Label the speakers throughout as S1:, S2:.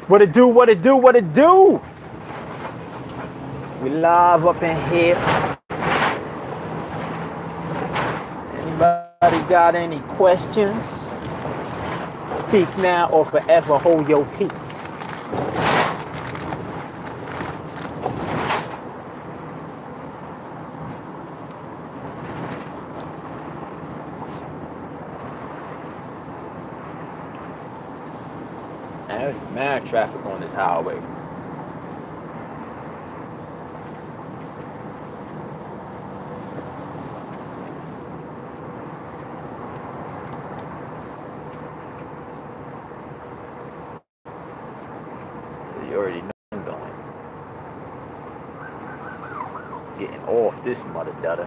S1: What it do, what it do, what it do? We live up in here. Anybody got any questions? Speak now or forever hold your peace. There's mad traffic on this highway. So you already know I'm going. Getting off this mother dutter.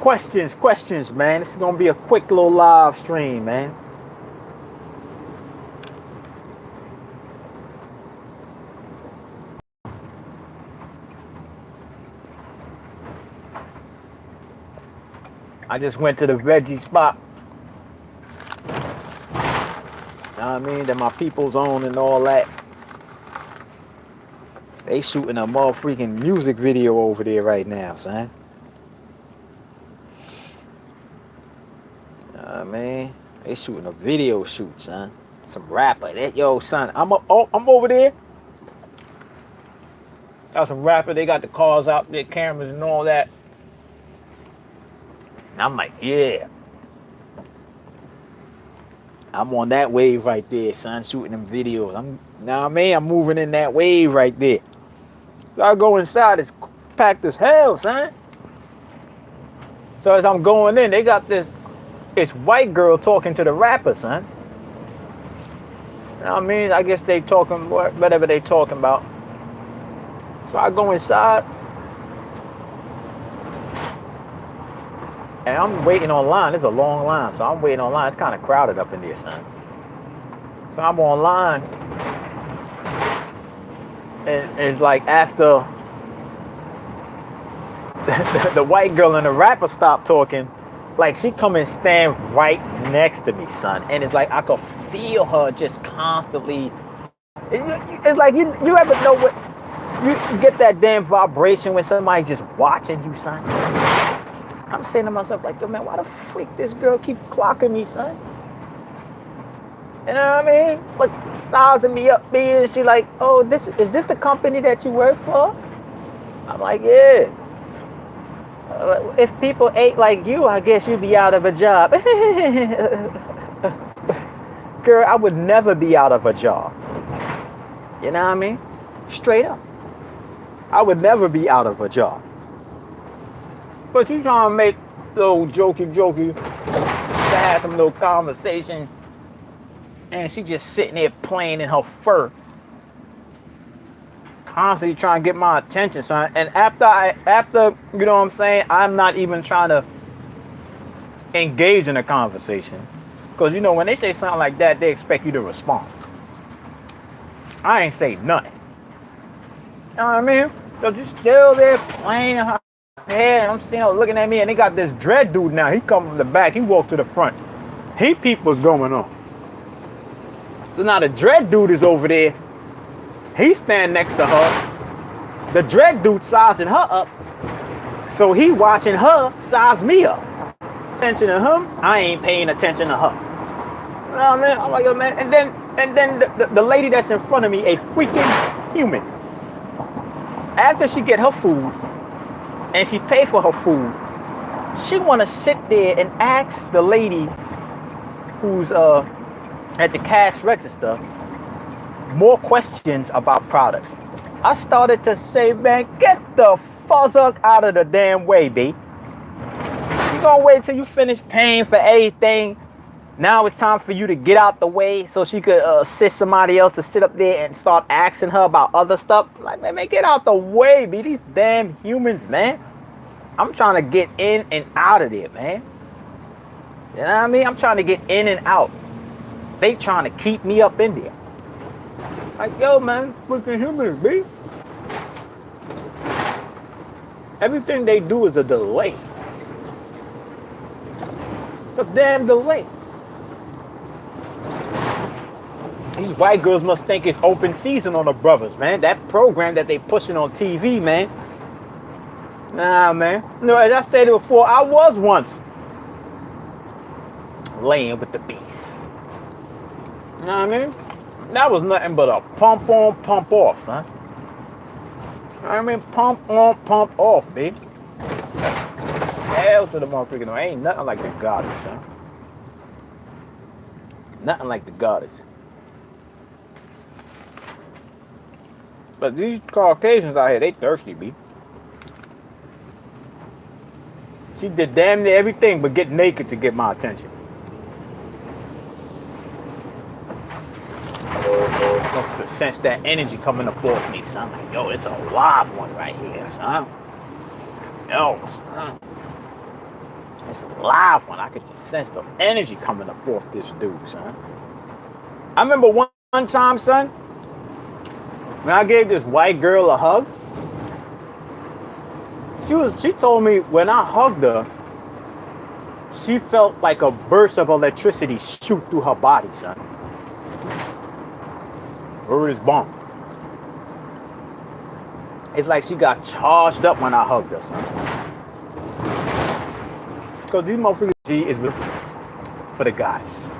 S1: Questions, man. This is gonna be a quick little live stream, man. I just went to the veggie spot. You know what I mean? That my people's own and all that. They shooting a motherfucking music video over there right now, son. Man, they shooting a video shoot, son. Some rapper. Yo, son, I'm over there. Got some rapper. They got the cars out there, cameras and all that. And I'm like, yeah. I'm on that wave right there, son, shooting them videos. I'm moving in that wave right there. So I go inside, it's packed as hell, son. So as I'm going in, they got this white girl talking to the rapper, son. You know what I mean? I guess they talking whatever they talking about. So I go inside and I'm waiting online. It's a long line, so I'm waiting online. It's kind of crowded up in there, son. So I'm online and it's like after the white girl and the rapper stop talking, like she come and stand right next to me, son, and it's like I could feel her just constantly. It's like you ever know what you get that damn vibration when somebody's just watching you, son. I'm saying to myself like, yo, man, why the freak this girl keep clocking me, son? You know what I mean? Like stars me up there, and she like, oh, is this the company that you work for? I'm like, yeah. If people ate like you, I guess you'd be out of a job. Girl, I would never be out of a job. You know what I mean? Straight up. I would never be out of a job. But you trying to make little jokey, to have some little conversation, and she just sitting there playing in her fur. Constantly trying to get my attention, son. And after you know what I'm saying, I'm not even trying to engage in a conversation, because you know when they say something like that, they expect you to respond. I ain't say nothing. You know what I mean? So just still there playing in her head, and I'm still looking at me, and they got this dread dude now. He come from the back, he walked to the front. He peep what's going on. So now the dread dude is over there. He stand next to her. The dread dude sizing her up. So he watching her size me up. Attention to him, I ain't paying attention to her. You know what I mean? I'm like, yo, man. And then the lady that's in front of me, a freaking human. After she get her food and she pay for her food, she wanna sit there and ask the lady who's at the cash register more questions about products. I started to say, man, get the fuck out of the damn way, B. You gonna wait till you finish paying for everything. Now it's time for you to get out the way so she could assist somebody else to sit up there and start asking her about other stuff. Like, man, get out the way, B. These damn humans, man. I'm trying to get in and out of there, man. You know what I mean? I'm trying to get in and out. They trying to keep me up in there. Like, yo, man, freaking humans, B. Everything they do is a delay. A damn delay. These white girls must think it's open season on the brothers, man. That program that they pushing on TV, man. Nah, man. No, as I stated before, I was once laying with the beast. You know what I mean? That was nothing but a pump on, pump off, son. You know what I mean? Pump on, pump off, baby. Hell to the motherfucker. No, ain't nothing like the goddess, son. Nothing like the goddess. But these Caucasians out here, they thirsty, B. She did damn near everything but get naked to get my attention. To sense that energy coming up off me, son. Like, yo, it's a live one right here, son. Yo, son. It's a live one. I could just sense the energy coming up off this dude, son. I remember one time, son, when I gave this white girl a hug, she told me when I hugged her, she felt like a burst of electricity shoot through her body, son. Word is bomb. It's like she got charged up when I hugged her, son. Because these motherfuckers, G is for the guys.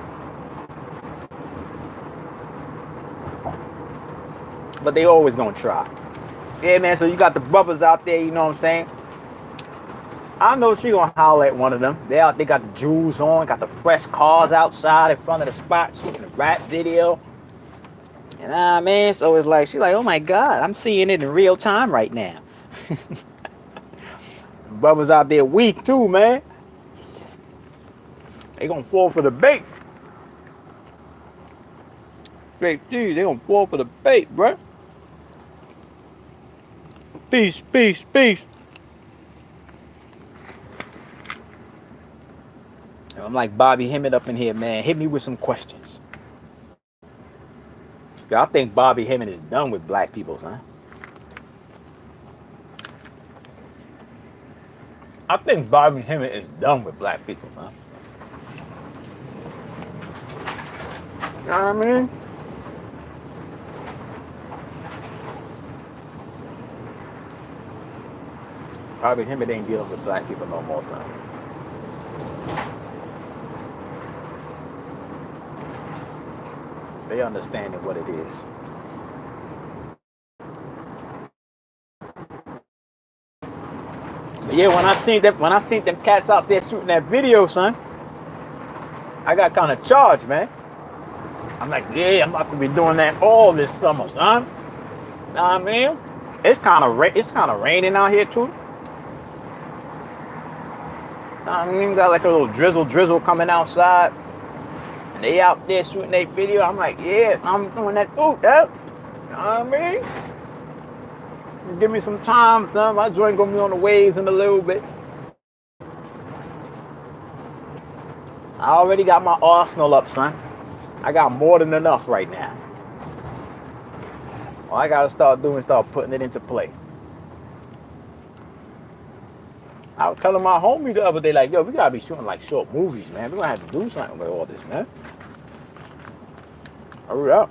S1: But they always gonna try. Yeah, man, so you got the brothers out there, you know what I'm saying? I know she gonna holler at one of them. They got the jewels on, got the fresh cars outside in front of the spot, shooting a rap video. You know what I mean? So it's like, she's like, oh my God, I'm seeing it in real time right now. Brothers out there weak too, man. They gonna fall for the bait. Bait, dude, they gonna fall for the bait, bruh. Peace, peace, peace. I'm like Bobby Hemmett up in here, man. Hit me with some questions. I think Bobby Hemmett is done with black people, son. I think Bobby Hemmett is done with black people, son. You know what I mean? Bobby Hemmett ain't dealing with black people no more, son. They understanding what it is. But yeah, when I seen them cats out there shooting that video, son, I got kind of charged, man. I'm like, yeah, I'm about to be doing that all this summer, son. You know what I mean? It's kind of raining out here too. I mean, got like a little drizzle coming outside. And they out there shooting their video. I'm like, yeah, I'm doing that food, though. You know what I mean? Give me some time, son. My joint gonna be on the waves in a little bit. I already got my arsenal up, son. I got more than enough right now. All I gotta start putting it into play. I was telling my homie the other day, like, yo, we gotta be shooting like short movies, man. We're gonna have to do something with all this, man. Hurry up.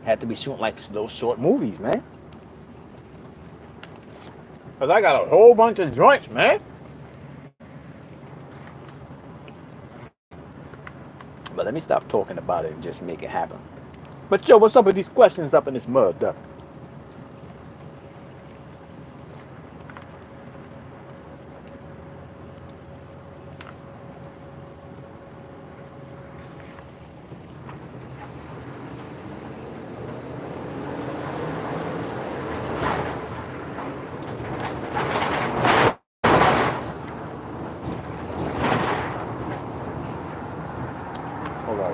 S1: Had to be shooting like those short movies, man. Cause I got a whole bunch of joints, man. But let me stop talking about it and just make it happen. But yo, what's up with these questions up in this mud, duck?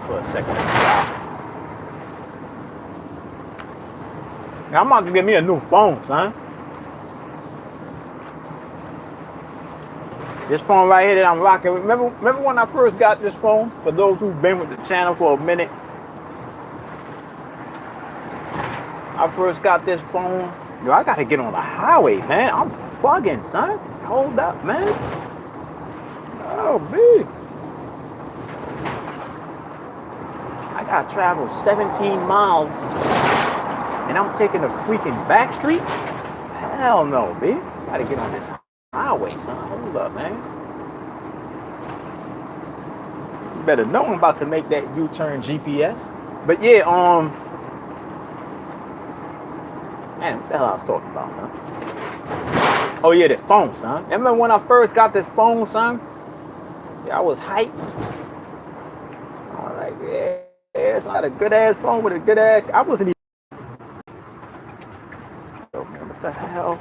S1: For a second. Now I'm about to get me a new phone, son. This phone right here that I'm rocking. Remember when I first got this phone? For those who've been with the channel for a minute, I first got this phone, yo, I gotta get on the highway, man. I'm bugging, son. Hold up, man. Oh, man. I gotta travel 17 miles and I'm taking a freaking back street? Hell no, B. Gotta get on this highway, son. Hold up, man. You better know I'm about to make that U-turn GPS. But yeah, man, what the hell I was talking about, son? Oh yeah, the phone, son. Remember when I first got this phone, son? Yeah, I was hyped. I was like, yeah, it's not a good ass phone with a good ass. I wasn't even. Oh man, what the hell?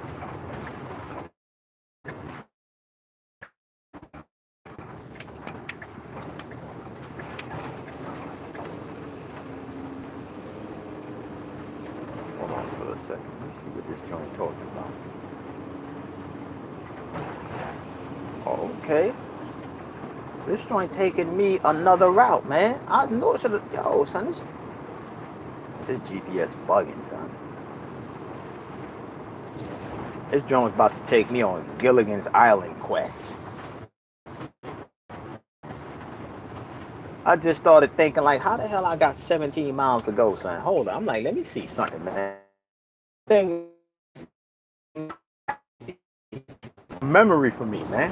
S1: Hold on for a second. Let's see what this joint talking about. Okay. This joint taking me another route, man. I know it should have. Yo, son, this GPS bugging, son. This joint's about to take me on Gilligan's Island quest. I just started thinking, like, how the hell I got 17 miles to go, son? Hold on. I'm like, let me see something, man. Memory for me, man.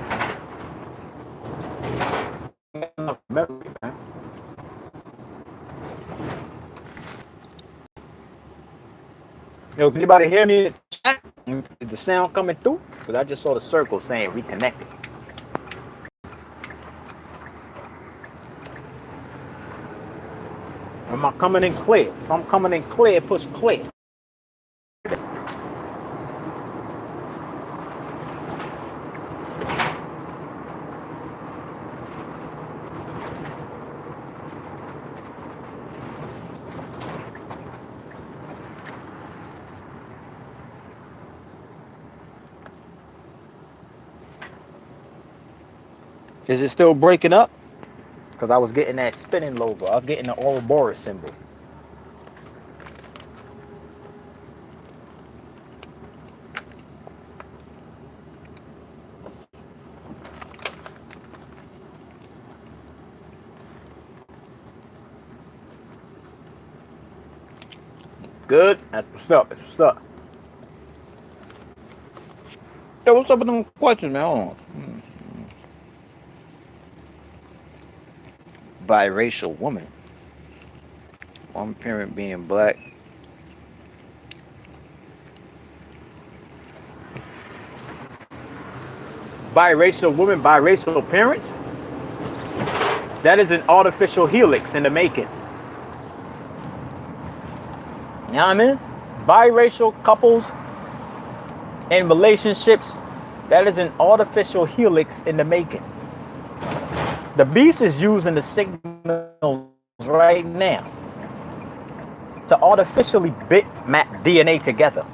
S1: Memory, man. Yo, can anybody hear me in the chat? Is the sound coming through? Because I just saw the circle saying reconnected. Am I coming in clear? If I'm coming in clear, push clear. Is it still breaking up? Because I was getting that spinning logo. I was getting the Ouroboros symbol. Good? That's what's up. That's what's up. Yo, what's up with them questions, man? Hold on. Biracial woman. One parent being black. Biracial woman, biracial parents. That is an artificial helix in the making. You know what I mean? Biracial couples and relationships, that is an artificial helix in the making. The beast is using the signals right now to artificially bitmap DNA together.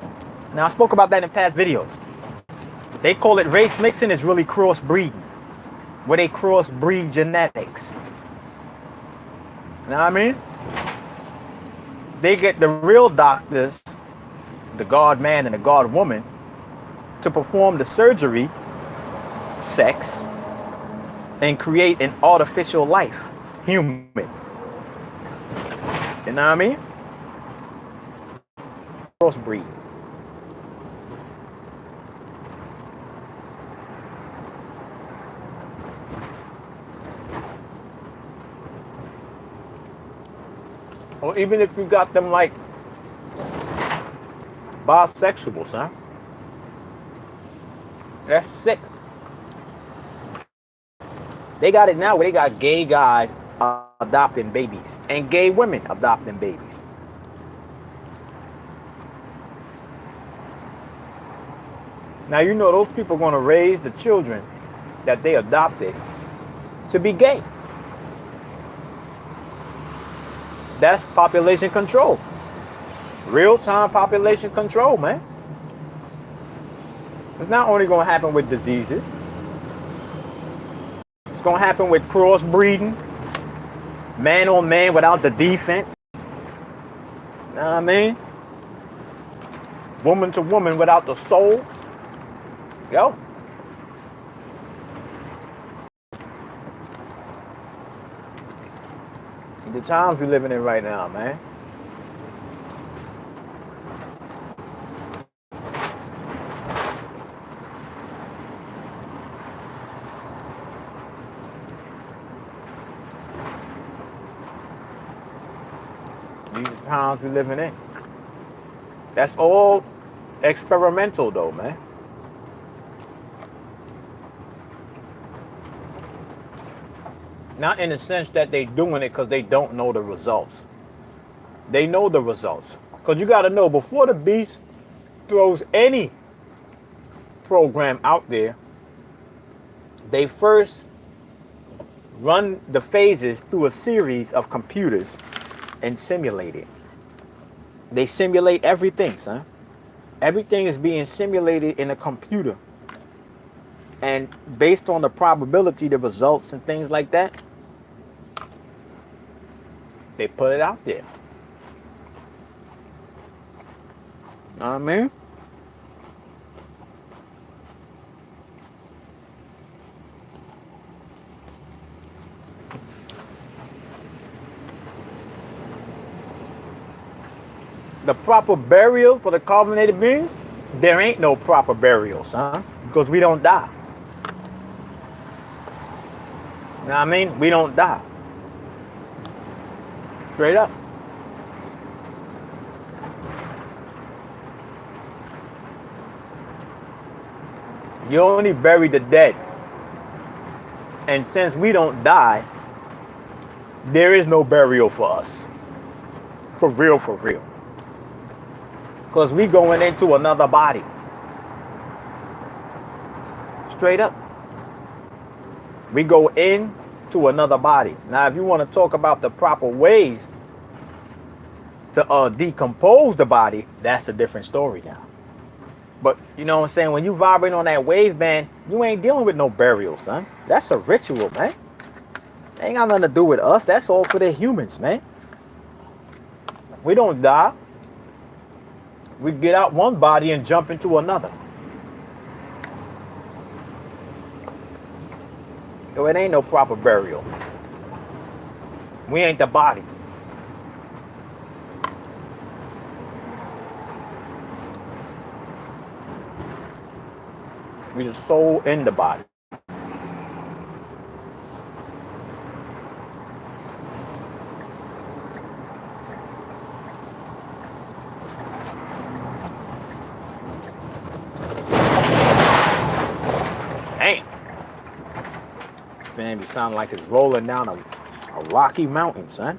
S1: Now, I spoke about that in past videos. They call it race mixing. It's really crossbreeding, where they crossbreed genetics. You know what I mean? They get the real doctors, the God man and the God woman, to perform the surgery, sex, and create an artificial life, human. You know what I mean? Crossbreed. Or even if you got them like bisexuals, huh? That's sick. They got it now where they got gay guys adopting babies and gay women adopting babies. Now, you know those people are going to raise the children that they adopted to be gay. That's population control. Real-time population control, man. It's not only going to happen with diseases. It's going to happen with crossbreeding. Man on man without the defense. You know what I mean? woman to woman without the soul. Yo. The times we're living in right now, man. These are the times we're living in. That's all experimental though, man. Not in the sense that they're doing it because they don't know the results. They know the results. Because you got to know, before the beast throws any program out there, they first run the phases through a series of computers and simulate it. They simulate everything, son. Everything is being simulated in a computer. And based on the probability, the results and things like that, they put it out there. Know what I mean? The proper burial for the carbonated beings, there ain't no proper burial, son, because we don't die. You know what I mean? We don't die. Straight up. You only bury the dead. And since we don't die, there is no burial for us. For real, for real. Because we going into another body. Straight up. We go into another body. Now, if you want to talk about the proper ways to decompose the body, that's a different story now. But, you know what I'm saying? When you vibrate on that wave band, you ain't dealing with no burial, son. That's a ritual, man. Ain't got nothing to do with us. That's all for the humans, man. We don't die. We get out one body and jump into another. So it ain't no proper burial. We ain't the body. We the soul in the body. Damn. Fan be sounding like it's rolling down a rocky mountain, son.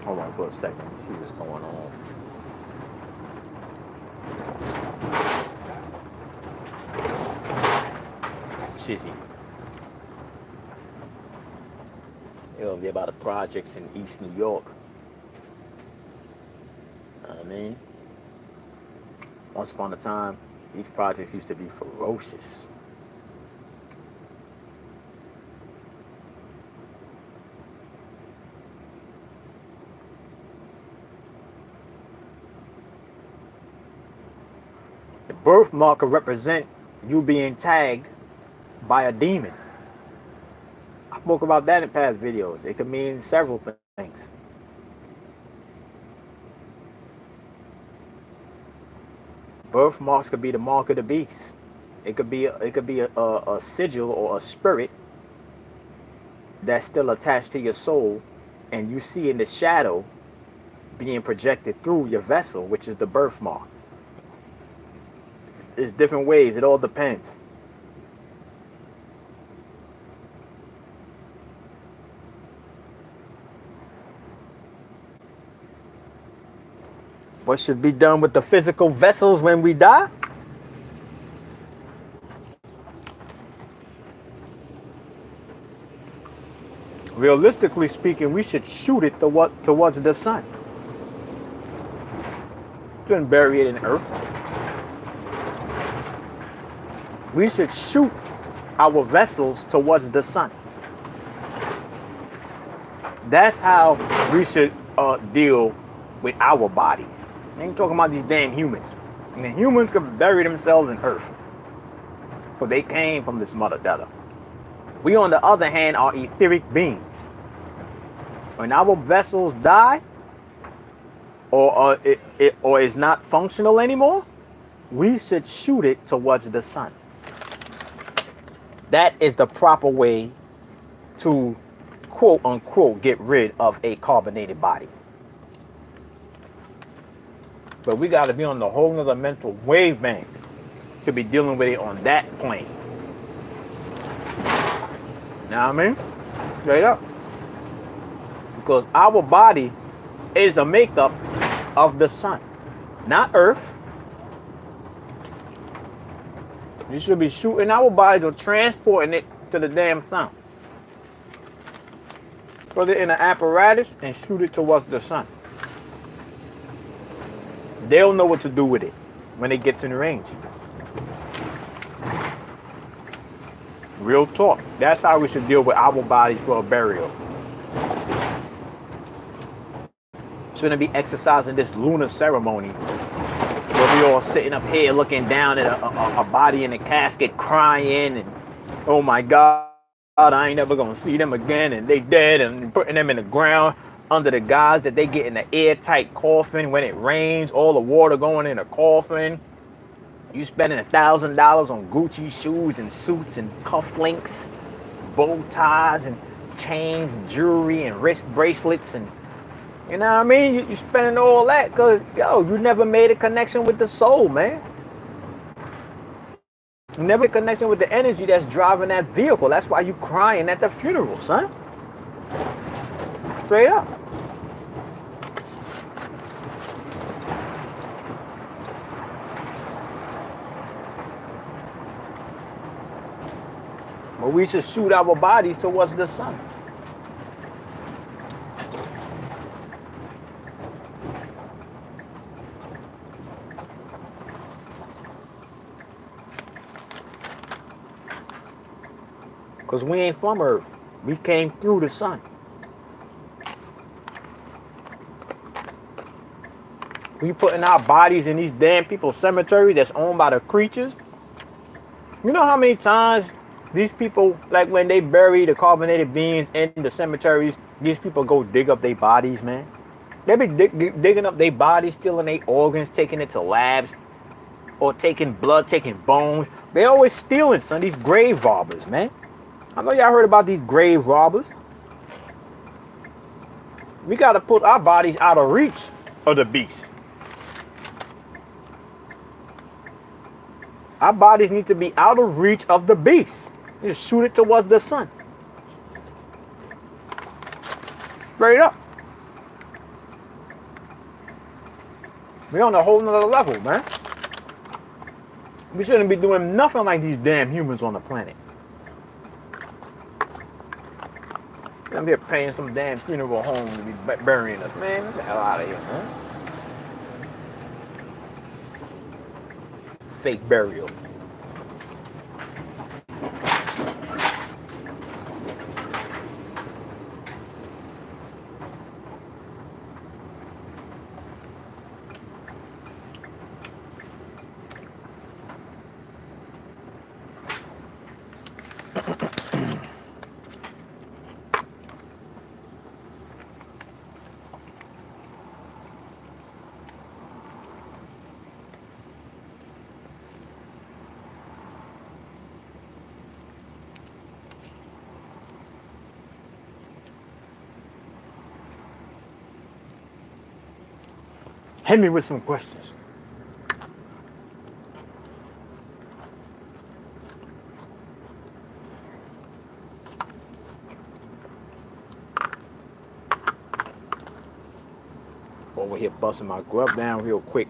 S1: Hold on for a second. Let's see what's going on. Chizzy. It'll be about the projects in East New York. You know what I mean? Once upon a time, these projects used to be ferocious. The birthmark could represent you being tagged by a demon. I spoke about that in past videos. It could mean several things. Birthmarks could be the mark of the beast. It could be a sigil or a spirit that's still attached to your soul, and you see in the shadow being projected through your vessel, which is the birthmark. It's different ways. It all depends. What should be done with the physical vessels when we die? Realistically speaking, we should shoot it towards the sun. Shouldn't bury it in earth. We should shoot our vessels towards the sun. That's how we should deal with our bodies. I ain't talking about these damn humans. And the humans can bury themselves in earth, but they came from this mother data. We, on the other hand, are etheric beings. When our vessels die, or is not functional anymore, we should shoot it towards the sun. That is the proper way to, quote unquote, get rid of a carbonated body. But we got to be on the whole nother mental wavelength to be dealing with it on that plane. You know what I mean? Straight up. Because our body is a makeup of the sun, not earth. You should be shooting our bodies or transporting it to the damn sun. Put it in an apparatus and shoot it towards the sun. They'll know what to do with it when it gets in range. Real talk. That's how we should deal with our bodies for a burial. Shouldn't be exercising this lunar ceremony where we all sitting up here looking down at a body in a casket crying and, oh my God, I ain't never gonna see them again, and they dead, and putting them in the ground under the guise that they get in an airtight coffin. When it rains, all the water going in a coffin. You spending $1,000 on Gucci shoes and suits and cufflinks, bow ties and chains, and jewelry and wrist bracelets, and you know what I mean? You spending all that because, yo, you never made a connection with the soul, man. You never made a connection with the energy that's driving that vehicle. That's why you crying at the funeral, son. Straight up. But we should shoot our bodies towards the sun. Because we ain't from Earth. We came through the sun. We putting our bodies in these damn people's cemeteries that's owned by the creatures. You know how many times these people, like when they bury the carbonated beings in the cemeteries, these people go dig up their bodies, man. They be digging up their bodies, stealing their organs, taking it to labs, or taking blood, taking bones. They always stealing, son, these grave robbers, man. I know y'all heard about these grave robbers. We got to put our bodies out of reach of the beast. Our bodies need to be out of reach of the beast. Just shoot it towards the sun. Straight up. We're on a whole nother level, man. We shouldn't be doing nothing like these damn humans on the planet. I'm here paying some damn funeral home to be burying us, man. Get the hell out of here, man. Fake burial. Hit me with some questions. But over here busting my glove down real quick.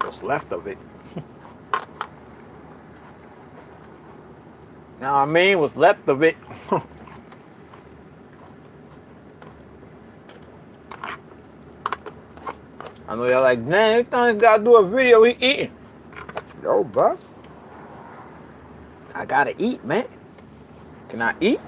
S1: What's left of it. Now I mean, what's left of it. I know y'all like, man, every time you gotta do a video, we eating. Yo, bro. I gotta eat, man. Can I eat?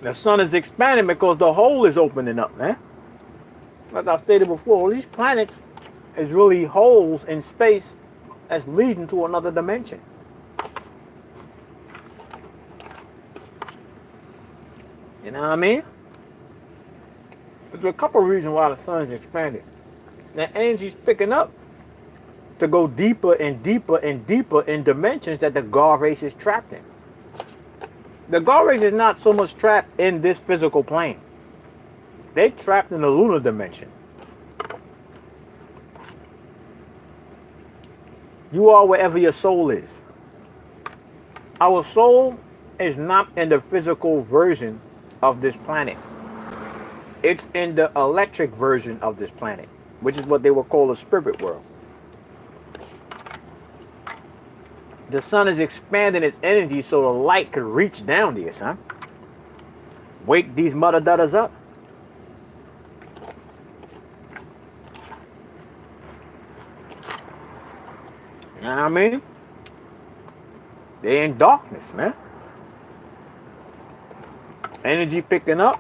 S1: The sun is expanding because the hole is opening up, man. Like I stated before, these planets is really holes in space that's leading to another dimension. You know what I mean? There's a couple of reasons why the sun is expanding. The energy's picking up to go deeper and deeper and deeper in dimensions that the God race is trapped in. The God race is not so much trapped in this physical plane. They're trapped in the lunar dimension. You are wherever your soul is. Our soul is not in the physical version of this planet. It's in the electric version of this planet, which is what they would call the spirit world. The sun is expanding its energy so the light could reach down there, son. Wake these mother dudders up. You know what I mean? They're in darkness, man. Energy picking up.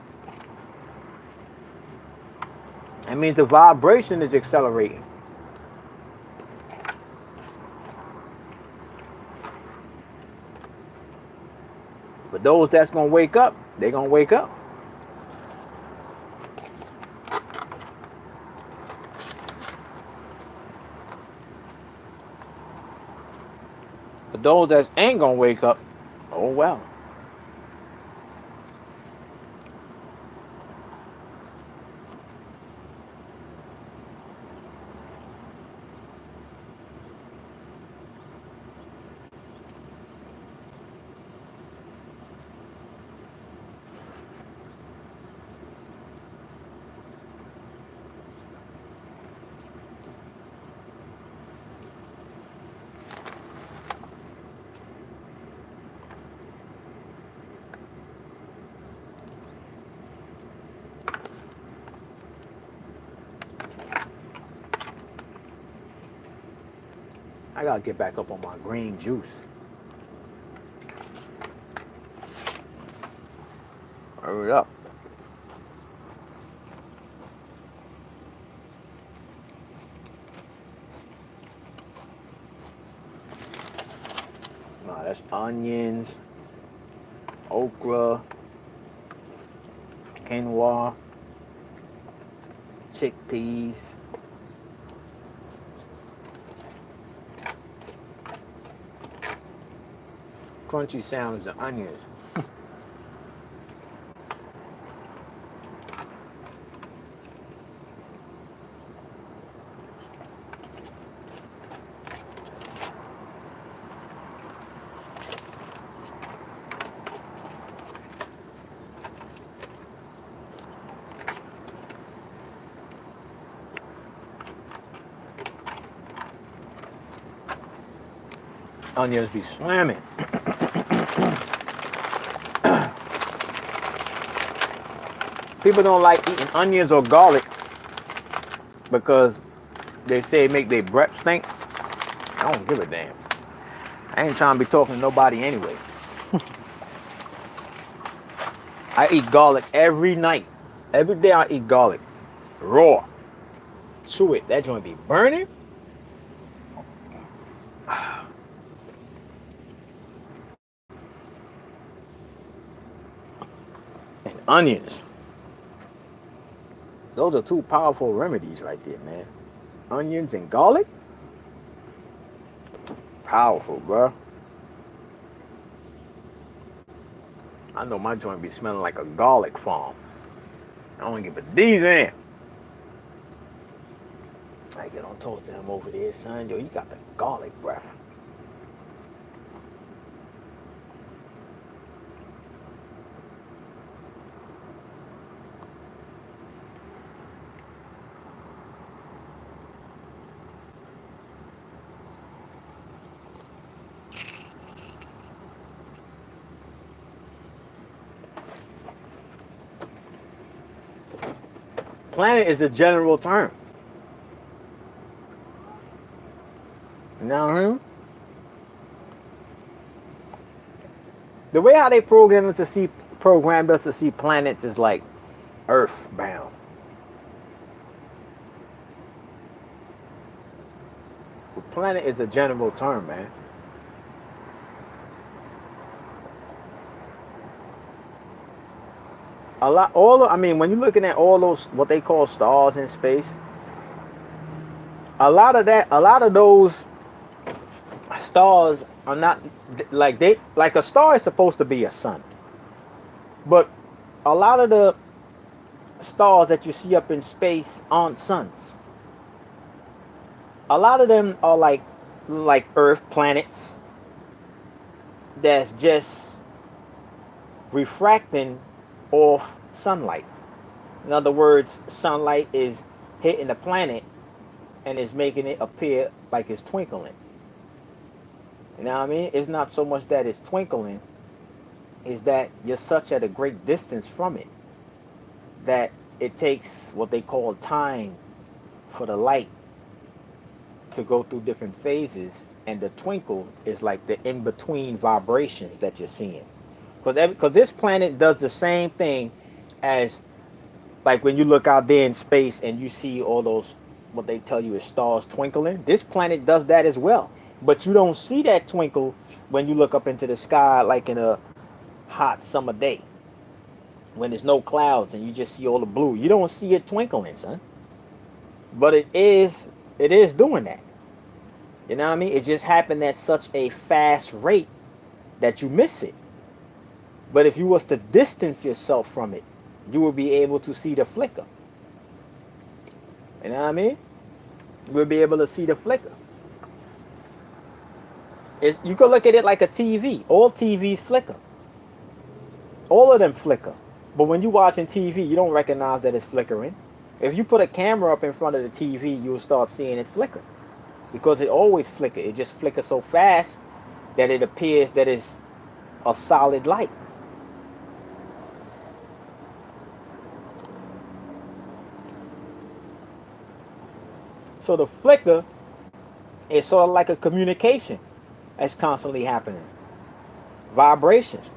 S1: That means the vibration is accelerating. But those that's going to wake up, they're going to wake up. But those that ain't going to wake up, oh well. I gotta get back up on my green juice. Hurry up. Nah, that's onions, okra, quinoa, chickpeas. Crunchy sound is the onions. Onions be slamming. People don't like eating onions or garlic because they say it make their breath stink. I don't give a damn. I ain't trying to be talking to nobody anyway. I eat garlic every night. Every day I eat garlic. Raw. Chew it. That joint be burning. And onions. Those are two powerful remedies right there, man. Onions and garlic, powerful, bro. I know my joint be smelling like a garlic farm. I don't give a D's in. I get on talk to him over there, son. Yo, you got the garlic breath. Planet is a general term. You know what I mean? The way how they programmed us to see planets is like earthbound. The planet is a general term, man. I mean, when you're looking at all those what they call stars in space, a lot of those stars are not like a star is supposed to be a sun, but a lot of the stars that you see up in space aren't suns. A lot of them are like Earth planets that's just refracting off sunlight. In other words, sunlight is hitting the planet and is making it appear like it's twinkling. You know what I mean? It's not so much that it's twinkling, is that you're such at a great distance from it that it takes what they call time for the light to go through different phases, and the twinkle is like the in-between vibrations that you're seeing. Because this planet does the same thing as like when you look out there in space and you see all those what they tell you is stars twinkling. This planet does that as well, but you don't see that twinkle when you look up into the sky like in a hot summer day when there's no clouds and you just see all the blue. You don't see it twinkling, son. But it is doing that. You know what I mean? It just happened at such a fast rate that you miss it. But if you was to distance yourself from it, you will be able to see the flicker. You know what I mean? You will be able to see the flicker. You could look at it like a TV. All TVs flicker. All of them flicker. But when you're watching TV, you don't recognize that it's flickering. If you put a camera up in front of the TV, you'll start seeing it flicker. Because it always flickers. It just flickers so fast that it appears that it's a solid light. So the flicker is sort of like a communication that's constantly happening. Vibrations.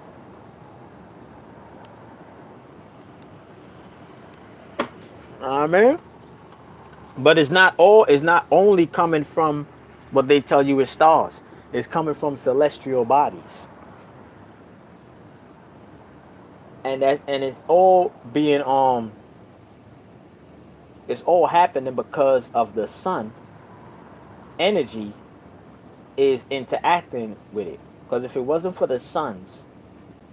S1: I mean, but it's not only coming from what they tell you is stars. It's coming from celestial bodies. And it's all being it's all happening because of the sun energy is interacting with it. Because if it wasn't for the suns,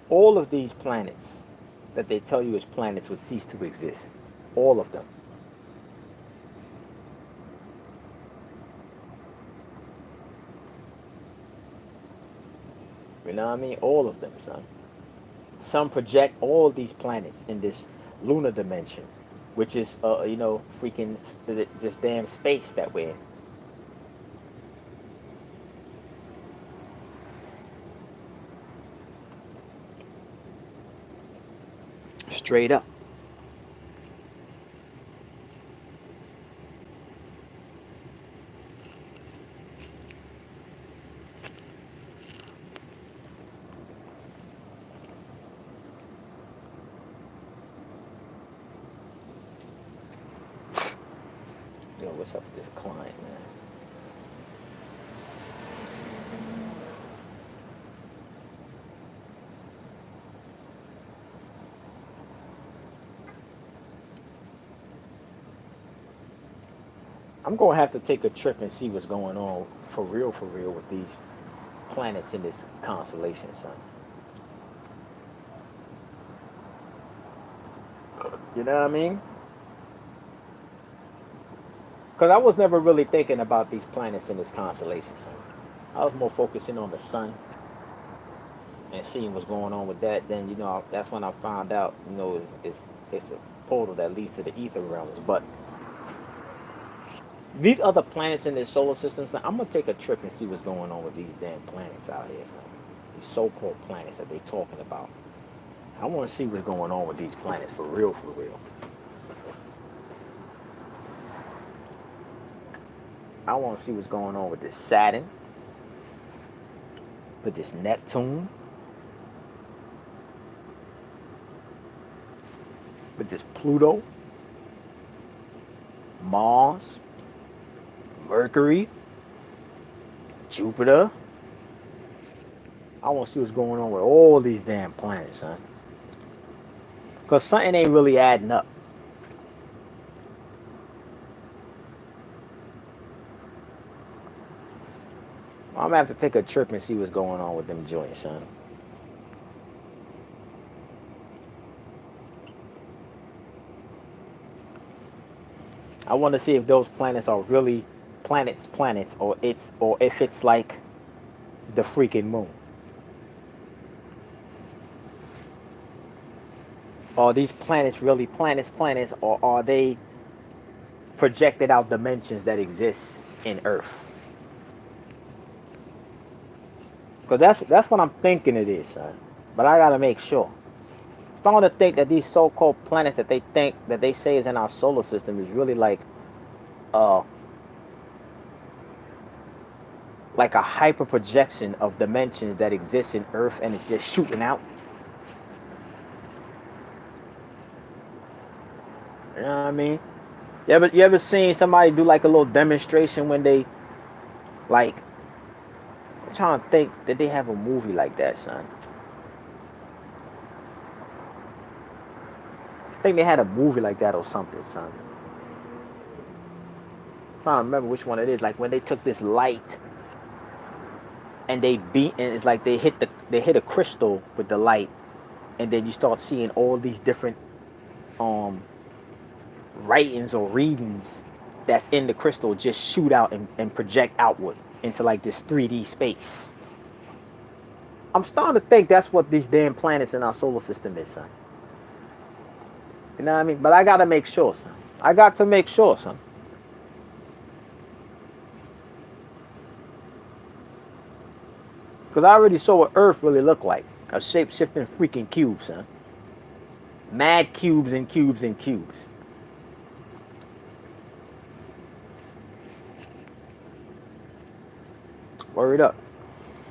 S1: all of these planets that they tell you is planets would cease to exist. All of them. You know what I mean? All of them, son. Some project all these planets in this lunar dimension, which is, freaking this damn space that we're in. Straight up. Yo, what's up with this client, man? I'm gonna have to take a trip and see what's going on for real, with these planets in this constellation, son. You know what I mean? Because I was never really thinking about these planets in this constellation, son. I was more focusing on the sun and seeing what's going on with that. Then that's when I found out it's a portal that leads to the ether realms. But these other planets in this solar system, son, I'm gonna take a trip and see what's going on with these damn planets out here, son. These so-called planets that they talking about. I want to see what's going on with these planets for real, for real. I want to see what's going on with this Saturn, with this Neptune, with this Pluto, Mars, Mercury, Jupiter. I want to see what's going on with all these damn planets, son. Because something ain't really adding up. I'm gonna have to take a trip and see what's going on with them joints, son. I want to see if those planets are really planets, or if it's like the freaking moon. Are these planets really planets, or are they projected out dimensions that exist in Earth? Because that's what I'm thinking it is, son. But I gotta make sure. If I want to think that these so-called planets that they say is in our solar system is really like a hyper projection of dimensions that exist in Earth, and it's just shooting out. You know what I mean? You ever seen somebody do like a little demonstration when they like? I'm trying to think, did they have a movie like that, son? I think they had a movie like that or something, son. I'm trying to remember which one it is. Like when they took this light and they beat, and it's like they hit a crystal with the light, and then you start seeing all these different writings or readings that's in the crystal just shoot out and project outward into like this 3D space. I'm starting to think that's what these damn planets in our solar system is, son. You know what I mean? But I gotta make sure, son. I got to make sure, son. Because I already saw what Earth really looked like. A shape-shifting freaking cube, son. Mad cubes and cubes and cubes. Word up.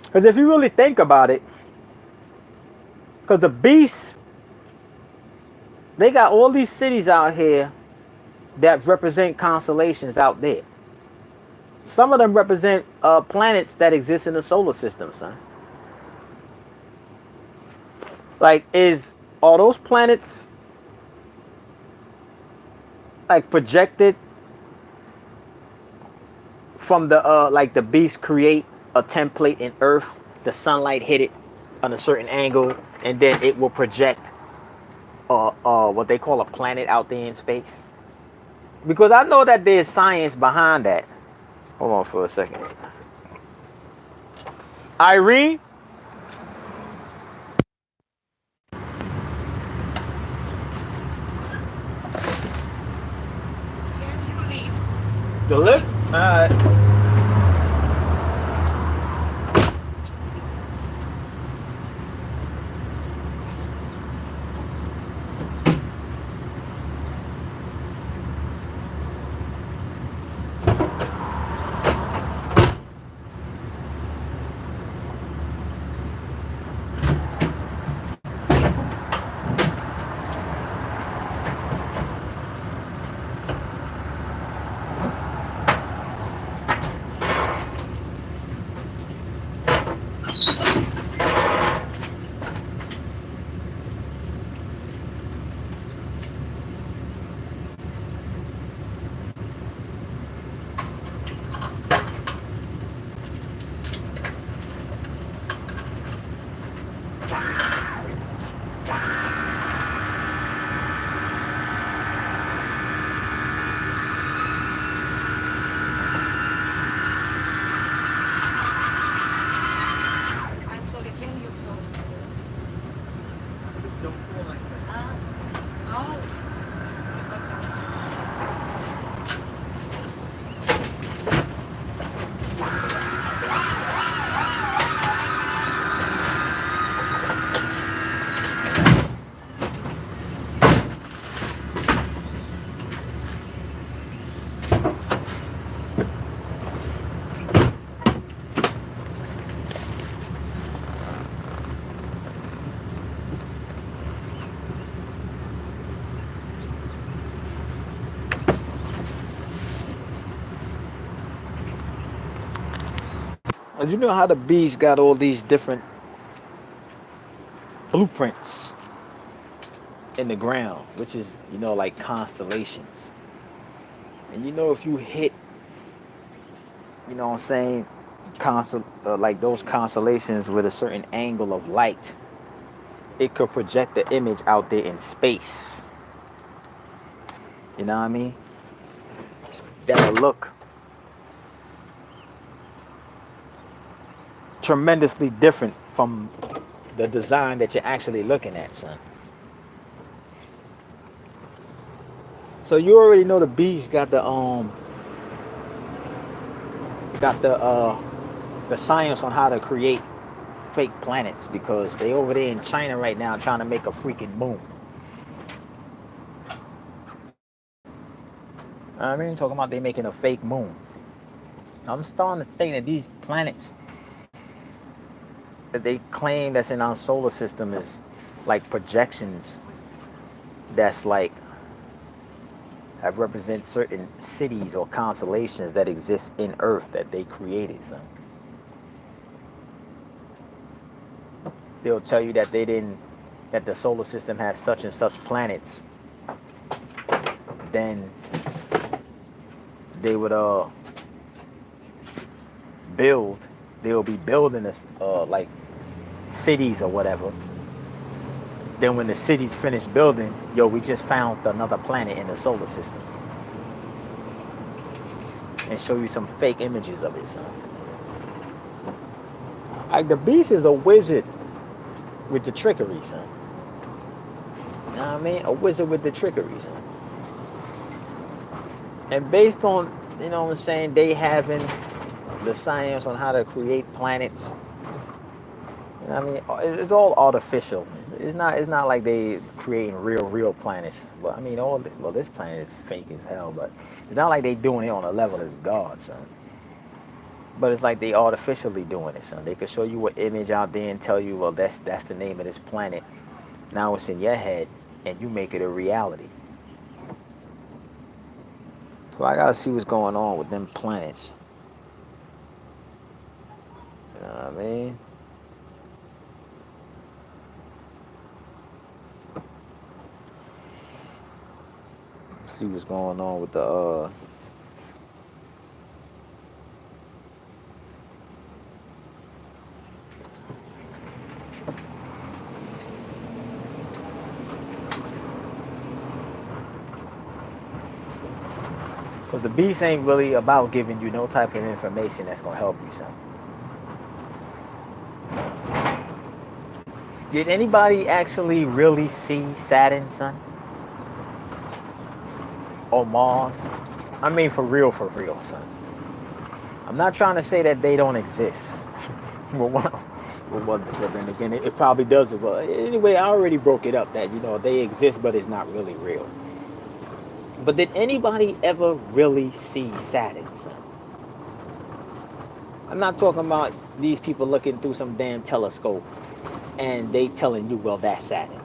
S1: Because if you really think about it, because the beasts, they got all these cities out here that represent constellations out there. Some of them represent planets that exist in the solar system, son. Like, are those planets like projected from the like the beasts create a template in Earth, the sunlight hit it on a certain angle, and then it will project what they call a planet out there in space? Because I know that there's science behind that. Hold on for a second. Irene? The lift? Alright. You know how the bees got all these different blueprints in the ground, which is, like constellations. And if you hit, what I'm saying, like those constellations with a certain angle of light, it could project the image out there in space. You know what I mean? That'll look tremendously different from the design that you're actually looking at, son. So you already know the bees got the science on how to create fake planets, because they over there in China right now trying to make a freaking moon. I mean, talking about they making a fake moon. I'm starting to think that these planets that they claim that's in our solar system is like projections that's like have represent certain cities or constellations that exist in Earth that they created, son. They'll tell you that that the solar system has such and such planets. Then they would they'll be building this like cities or whatever. Then when the city's finished building, we just found another planet in the solar system. And show you some fake images of it, son. Like the beast is a wizard with the trickery, son. You know what I mean? A wizard with the trickery, son. And based on, what I'm saying, they having the science on how to create planets. You know what I mean? It's all artificial. It's not like they creating real planets. But I mean, this planet is fake as hell. But it's not like they doing it on a level as God, son. But it's like they artificially doing it, son. They could show you an image out there and tell you, well, that's the name of this planet. Now it's in your head, and you make it a reality. So I gotta see what's going on with them planets. You know what I mean? See what's going on with the because the beast ain't really about giving you no type of information that's gonna help you, son. Did anybody actually really see Saturn, son? Or Mars? I mean, for real, son. I'm not trying to say that they don't exist. But then again, it probably does. Well, anyway, I already broke it up that, they exist, but it's not really real. But did anybody ever really see Saturn, son? I'm not talking about these people looking through some damn telescope and they telling you, well, that's Saturn.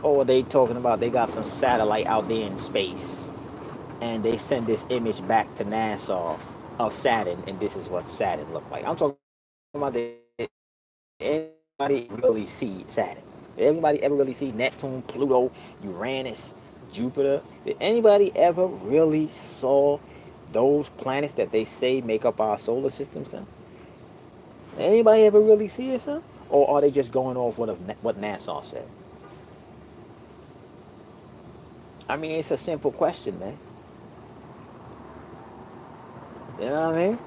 S1: Or they talking about they got some satellite out there in space and they send this image back to NASA of Saturn, and this is what Saturn looked like. I'm talking about did anybody really see Saturn? Did anybody ever really see Neptune, Pluto, Uranus, Jupiter? Did anybody ever really saw those planets that they say make up our solar system, son? Did anybody ever really see it, son? Or are they just going off what NASA said? I mean, it's a simple question, man. You know what I mean?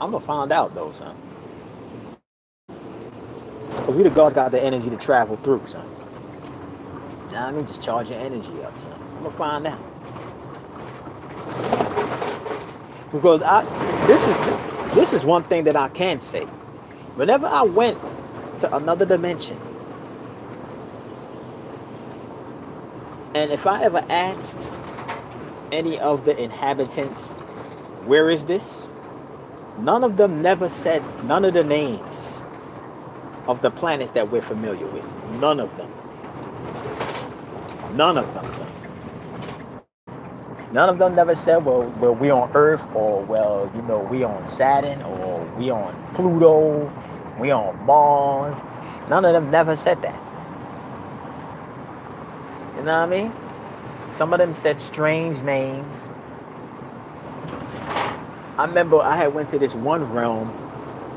S1: I'm gonna find out though, son. Because we the gods got the energy to travel through, son. You know what I mean? Just charge your energy up, son. I'm gonna find out. Because this is one thing that I can say. Whenever I went to another dimension, and if I ever asked any of the inhabitants, where is this? None of them never said none of the names of the planets that we're familiar with. None of them. None of them, son. None of them never said, well, we on Earth, or well, we on Saturn, or we on Pluto, we on Mars. None of them never said that. You know what I mean? Some of them said strange names. I remember I had went to this one realm,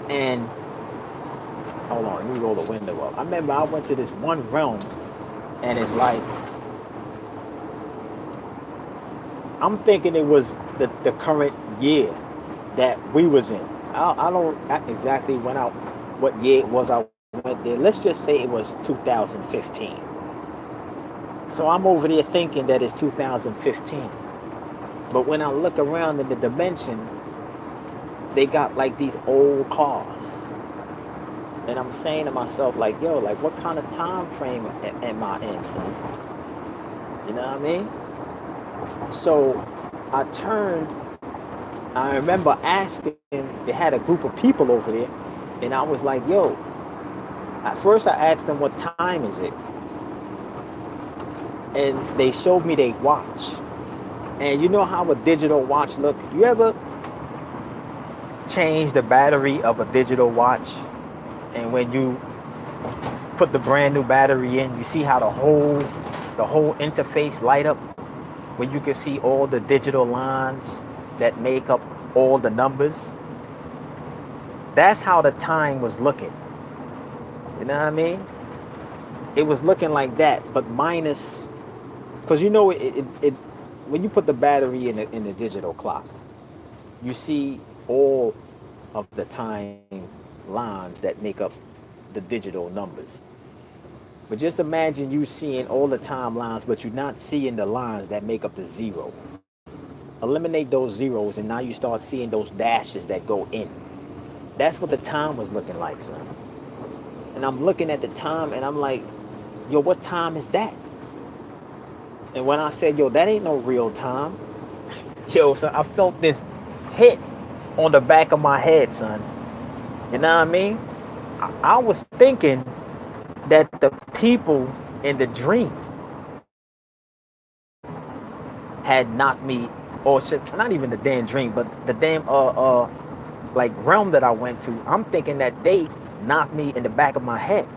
S1: and hold on, let me roll the window up. I remember I went to this one realm, and it's like I'm thinking it was the current year that we was in. I don't exactly went out what year it was I went there. Let's just say it was 2015. So I'm over there thinking that it's 2015. But when I look around in the dimension, they got like these old cars. And I'm saying to myself, like, yo, like what kind of time frame am I in, son? You know what I mean? So I turned, I remember asking, they had a group of people over there, and I was like, yo, at first I asked them what time is it? And they showed me their watch. And you know how a digital watch look? You ever change the battery of a digital watch? And when you put the brand new battery in, you see how the whole interface light up, where you can see all the digital lines that make up all the numbers. That's how the time was looking. You know what I mean? It was looking like that, but minus, because it when you put the battery in the digital clock, you see all of the time lines that make up the digital numbers. But just imagine you seeing all the timelines, but you're not seeing the lines that make up the zero. Eliminate those zeros, and now you start seeing those dashes that go in. That's what the time was looking like, son. And I'm looking at the time, and I'm like, yo, what time is that? And when I said, yo, that ain't no real time, yo, son, I felt this hit on the back of my head, son. You know what I mean? I was thinking that the people in the dream had knocked me, or shit, not even the damn dream, but the damn like realm that I went to. I'm thinking that they knocked me in the back of my head.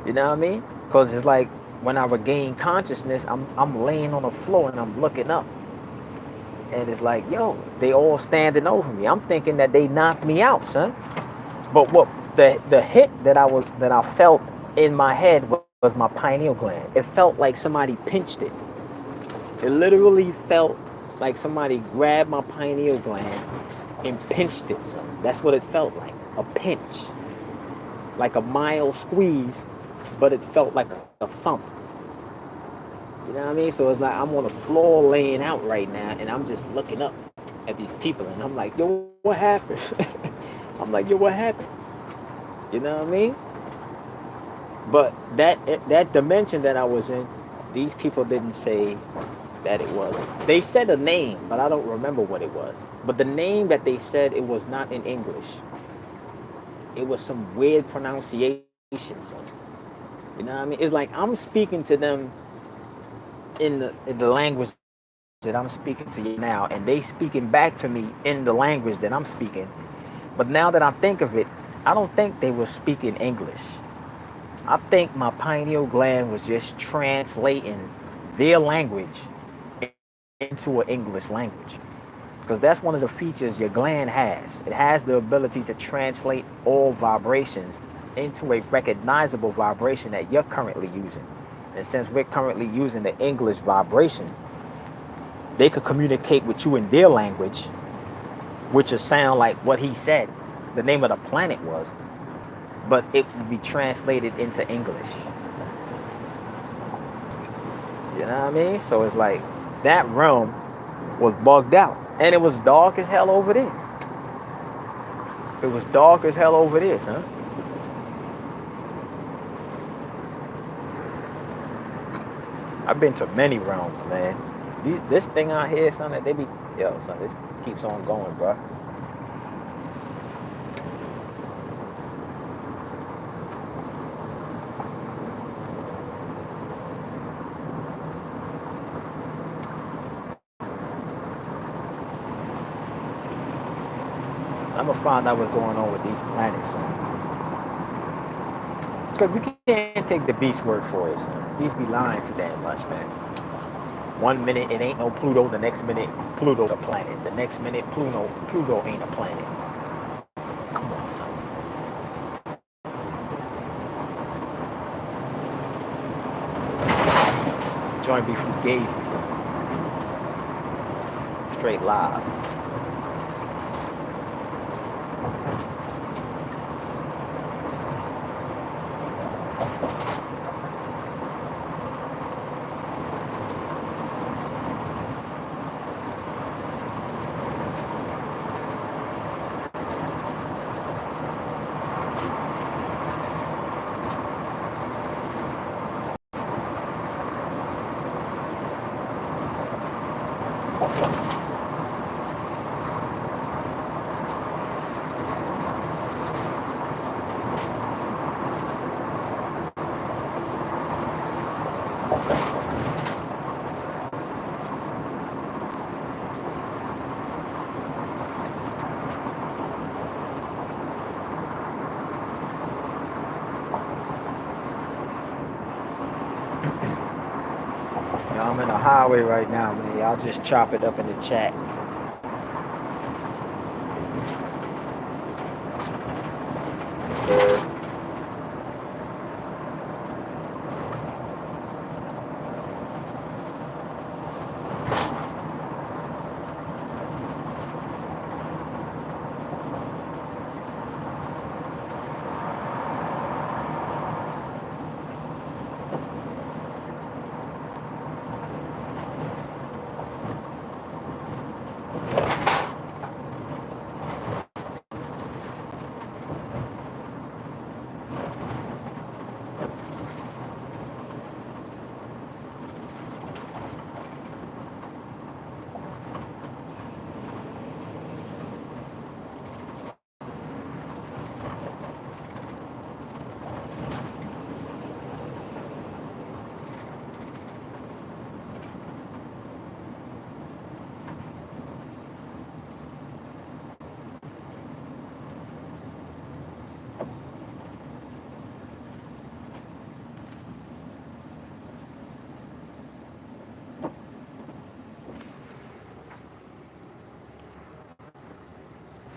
S1: You know what I mean? Because it's like when I regain consciousness, I'm laying on the floor and I'm looking up, and it's like, yo, they all standing over me. I'm thinking that they knocked me out, son. But what the hit that I felt in my head was my pineal gland. It felt like somebody pinched it. It literally felt like somebody grabbed my pineal gland and pinched it, son. That's what it felt like. A pinch. Like a mild squeeze, but it felt like a thump. You know what I mean? So it's like I'm on the floor laying out right now, and I'm just looking up at these people, and I'm like, yo, what happened? I'm like, yo, what happened? You know what I mean? But that dimension that I was in, these people didn't say that it was. They said a name, but I don't remember what it was. But the name that they said, it was not in English. It was some weird pronunciation, son. You know what I mean? It's like I'm speaking to them in the language that I'm speaking to you now, and they speaking back to me in the language that I'm speaking. But now that I think of it, I don't think they were speaking English. I think my pineal gland was just translating their language into an English language. Because that's one of the features your gland has. It has the ability to translate all vibrations into a recognizable vibration that you're currently using. And since we're currently using the English vibration, they could communicate with you in their language, which would sound like what he said the name of the planet was, but it would be translated into English. You know what I mean? So it's like that realm was bugged out. And it was dark as hell over there. It was dark as hell over there, son. I've been to many realms, man. This thing out here, son, that they be, yo, son, this keeps on going, bro. I'm gonna find out what's going on with these planets, because we can't take the beast word for it, son. Beast be lying too damn much, man. One minute it ain't no Pluto, the next minute Pluto's a planet. The next minute Pluto ain't a planet. Come on, son. Joint be fugazi, son. Straight lies. I'm in the highway right now, man. Y'all just chop it up in the chat.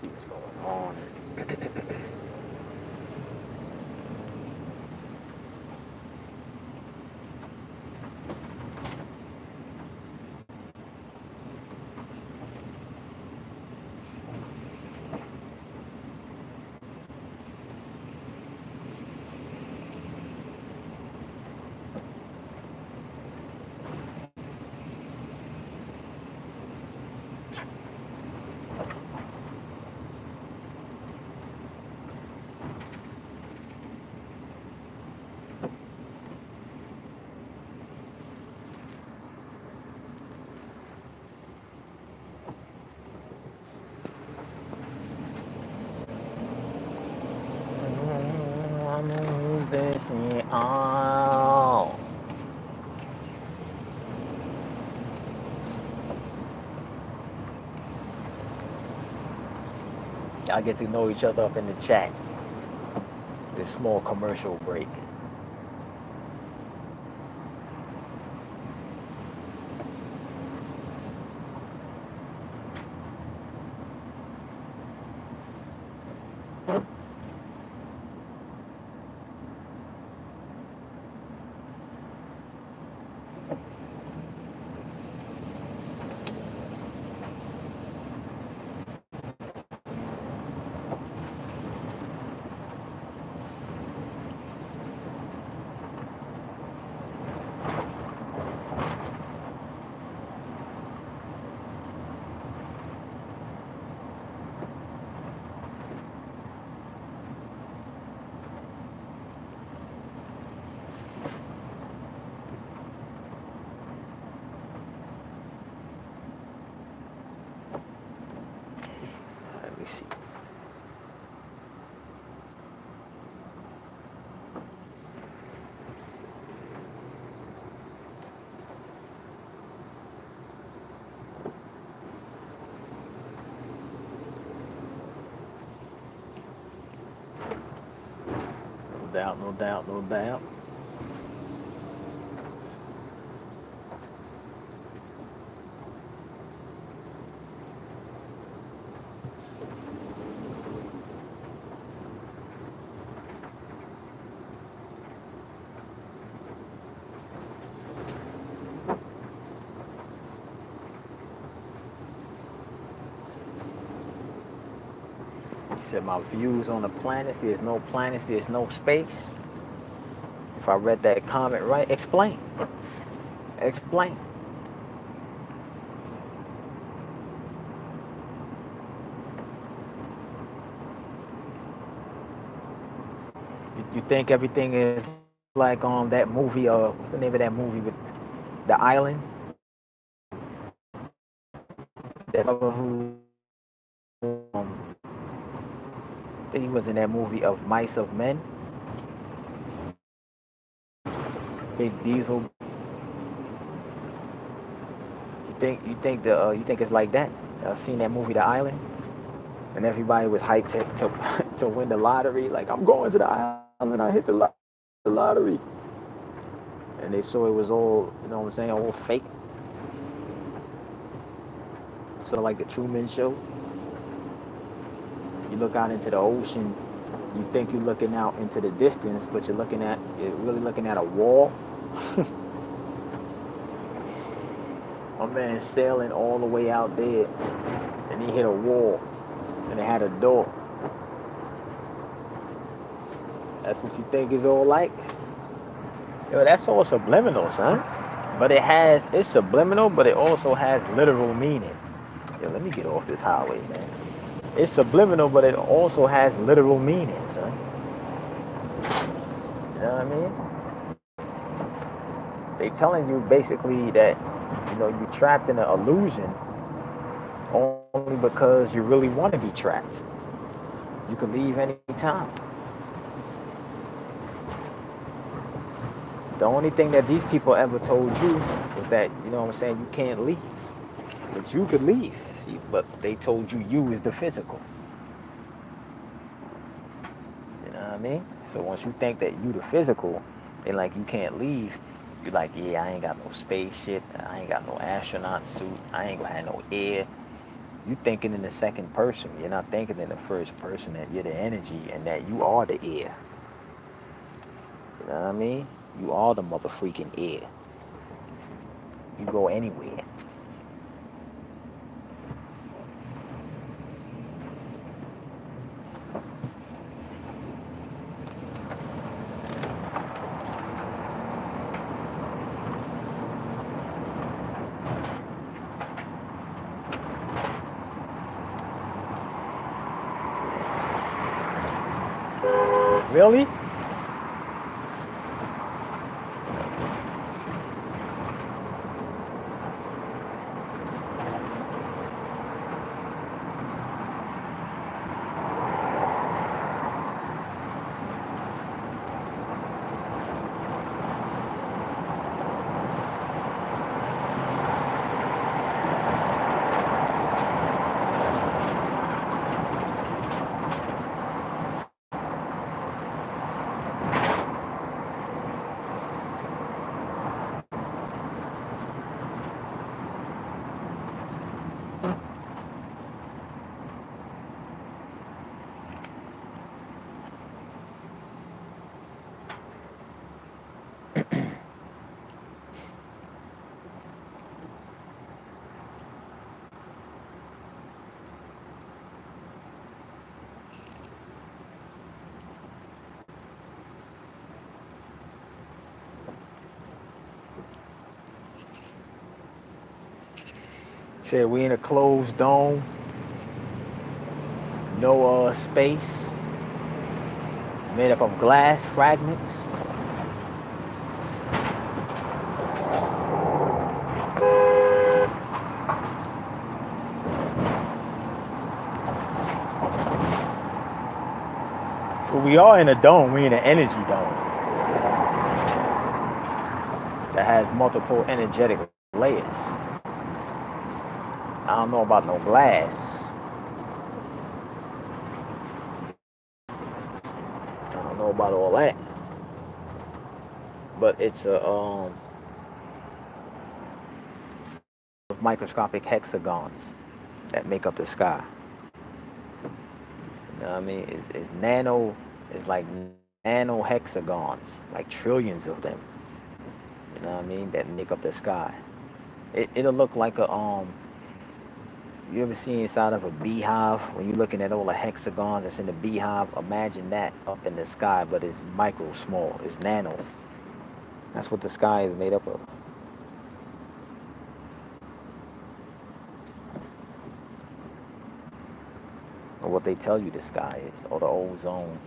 S1: See what's going on. Oh. Y'all get to know each other up in the chat. This small commercial break. Let me see. doubt, no doubt, no doubt. He said my views on the planets, there's no planets, there's no space. If I read that comment right, explain. Explain. You think everything is like on that movie, what's the name of that movie with the island? That who I think he was in that movie of Mice of Men. Big Diesel. You think it's like that? Seen that movie, The Island, and everybody was hyped to win the lottery. Like, I'm going to the island, I hit the lottery, and they saw it was all, you know what I'm saying, all fake. Sort of like the Truman Show. You look out into the ocean, you think you're looking out into the distance, but you're really looking at a wall. My man sailing all the way out there, and he hit a wall, and it had a door. That's what you think it's all like? Yo, that's all subliminal, son. But it's subliminal, but it also has literal meaning. Yo, let me get off this highway, man. It's subliminal, but it also has literal meaning, son. You know what I mean? They telling you basically that, you know, you're trapped in an illusion only because you really want to be trapped. You can leave any time. The only thing that these people ever told you was that, you know what I'm saying, you can't leave. But you could leave. See, but they told you is the physical. You know what I mean? So once you think that you the physical, and like you can't leave, you're like, yeah, I ain't got no spaceship, I ain't got no astronaut suit, I ain't gonna have no air. You thinking in the second person. You're not thinking in the first person that you're the energy and that you are the air. You know what I mean? You are the motherfreaking air. You go anywhere. Really? Said we in a closed dome, no space, made up of glass fragments. But we are in a dome. We in an energy dome that has multiple energetic layers. I don't know about no glass. I don't know about all that. but it's a of microscopic hexagons that make up the sky. You know what I mean? It's nano. It's like nano hexagons, like trillions of them. You know what I mean? That make up the sky. It'll look like a You ever seen inside of a beehive when you're looking at all the hexagons that's in the beehive? Imagine that up in the sky, but it's micro small. It's nano. That's what the sky is made up of. Or what they tell you the sky is, or the ozone.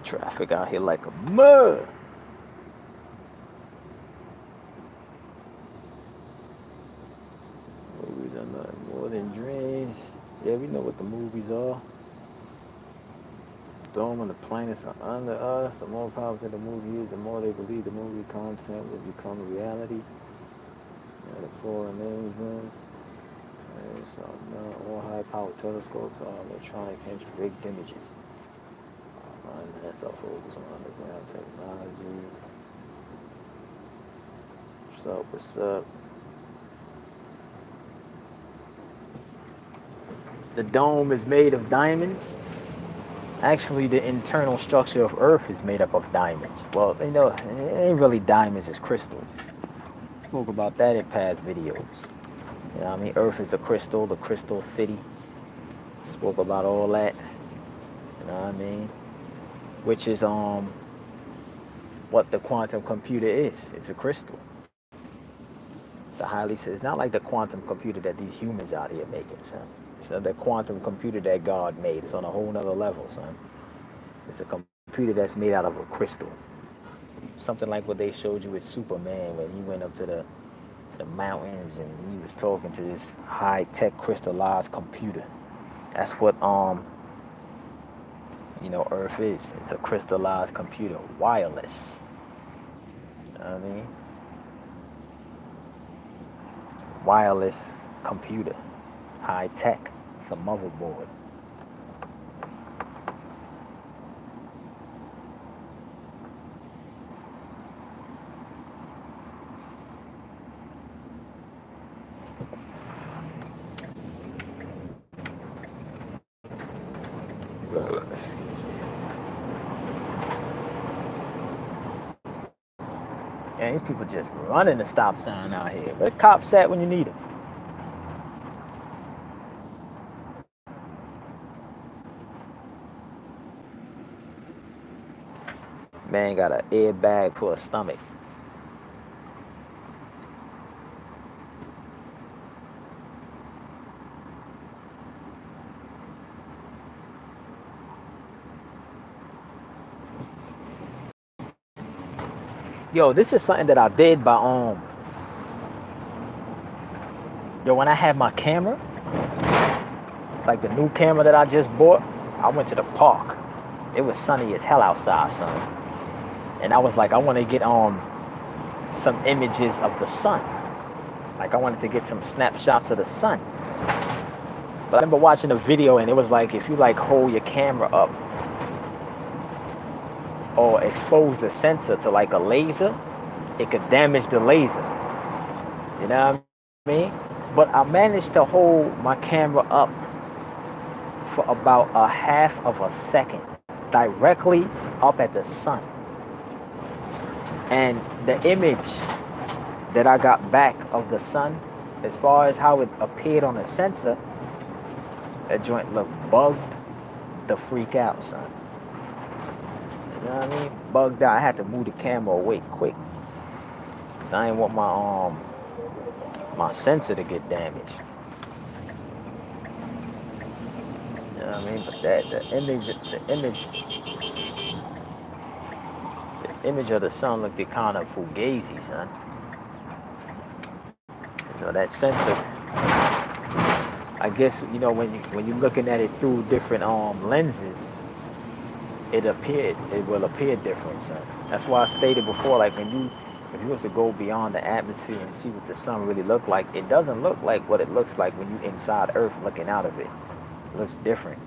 S1: Traffic out here like a mud. Movies are nothing more than dreams. Yeah, we know what the movies are. Dome and the planets are under us. The more powerful the movie is, the more they believe the movie content will become a reality. Yeah, the foreign nations. So, no, all high-powered telescopes are electronic hence rigged images. That's our focus on underground technology. What's up? What's up? The dome is made of diamonds. Actually, the internal structure of Earth is made up of diamonds. Well, it ain't really diamonds, it's crystals. Spoke about that in past videos. You know what I mean? Earth is a crystal, the crystal city. Spoke about all that. You know what I mean? Which is what the quantum computer is. It's a crystal. It's not like the quantum computer that these humans out here making, son. It's not the quantum computer that God made. It's on a whole nother level, son. It's a computer that's made out of a crystal. Something like what they showed you with Superman when he went up to the mountains and he was talking to this high-tech crystallized computer. That's what Earth is. It's a crystallized computer, wireless. You know what I mean? Wireless computer, high tech. It's a motherboard. Excuse me. And these people just running the stop sign out here. Where the cops at when you need them? Man got an airbag for a stomach. Yo, this is something that I did by yo, when I had my camera, like the new camera that I just bought, I went to the park. It was sunny as hell outside, son. And I was like, I want to get some images of the sun. Like I wanted to get some snapshots of the sun. But I remember watching a video and it was like if you like hold your camera up or expose the sensor to like a laser, it could damage the laser. You know what I mean? But I managed to hold my camera up for about a half of a second, directly up at the sun. And the image that I got back of the sun, as far as how it appeared on the sensor, that joint looked bugged the freak out, son. You know what I mean? Bugged out. I had to move the camera away quick. Cause I didn't want my sensor to get damaged. You know what I mean? But the image of the sun looked kind of fugazi, son. You know, that sensor, I guess, you know, when you're looking at it through different lenses, it will appear different, son. That's why I stated before, like if you was to go beyond the atmosphere and see what the sun really looked like, it doesn't look like what it looks like when you're inside Earth looking out of it. It looks different.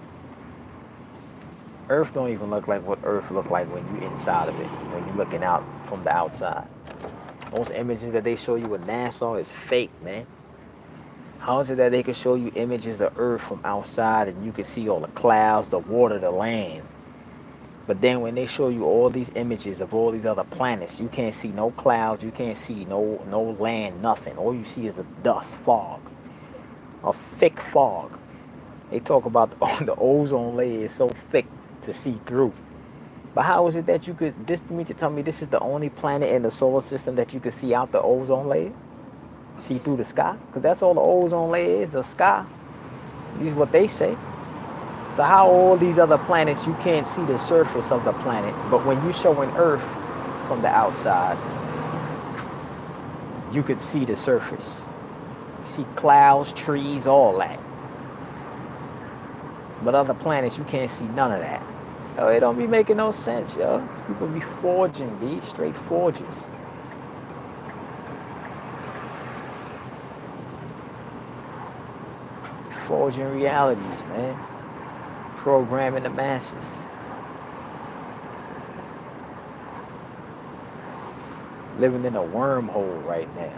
S1: Earth don't even look like what Earth look like when you're inside of it, when you're looking out from the outside. Those images that they show you with NASA is fake, man. How is it that they can show you images of Earth from outside and you can see all the clouds, the water, the land? But then when they show you all these images of all these other planets, you can't see no clouds, you can't see no land, nothing. All you see is a dust, fog, a thick fog. They talk about the ozone layer is so thick to see through. But how is it that you could, this mean to tell me this is the only planet in the solar system that you could see out the ozone layer? See through the sky? Because that's all the ozone layer is, the sky. This is what they say. So how all these other planets, you can't see the surface of the planet, but when you're showing Earth from the outside, you could see the surface. You see clouds, trees, all that. But other planets, you can't see none of that. Yo, it don't be making no sense, yo. These people be forging, these straight forgers. Forging realities, man. Programming the masses. Living in a wormhole right now.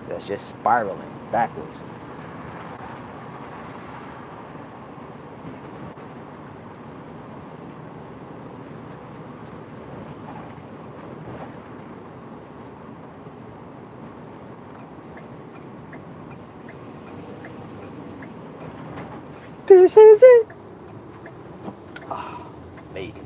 S1: That's just spiraling backwards. This is it. Ah, made it.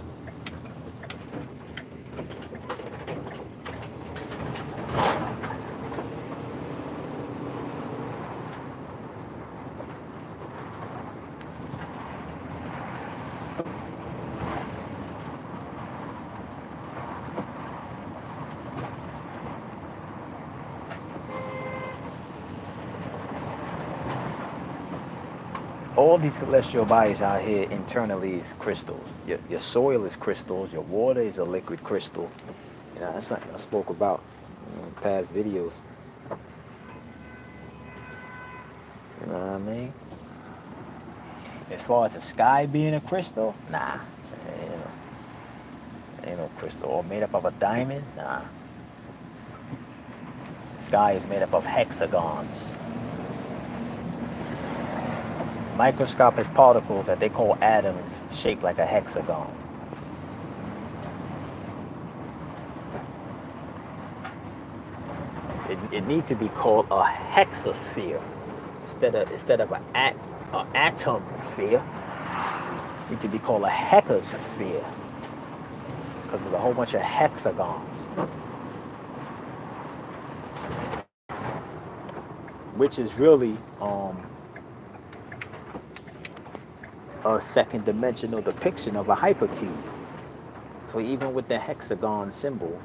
S1: All these celestial bodies out here internally is crystals. Your soil is crystals. Your water is a liquid crystal. You know, that's something I spoke about in past videos. You know what I mean? As far as the sky being a crystal, nah. Ain't no crystal. Or made up of a diamond, nah. The sky is made up of hexagons. microscopic particles that they call atoms shaped like a hexagon. It needs to be called a hexasphere instead of an atom sphere. It need to be called a hecasphere because there's a whole bunch of hexagons, which is really a second dimensional depiction of a hypercube. So even with the hexagon symbol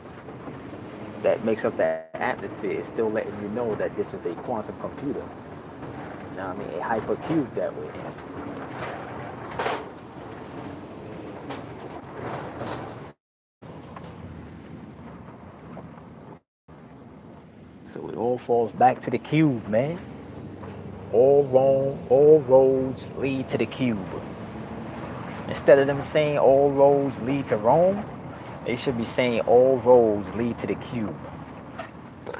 S1: that makes up the atmosphere, it's still letting you know that this is a quantum computer. You know what I mean? A hypercube that we're in. So it all falls back to the cube, man. All roads lead to the cube. Instead of them saying all roads lead to Rome, they should be saying all roads lead to the cube.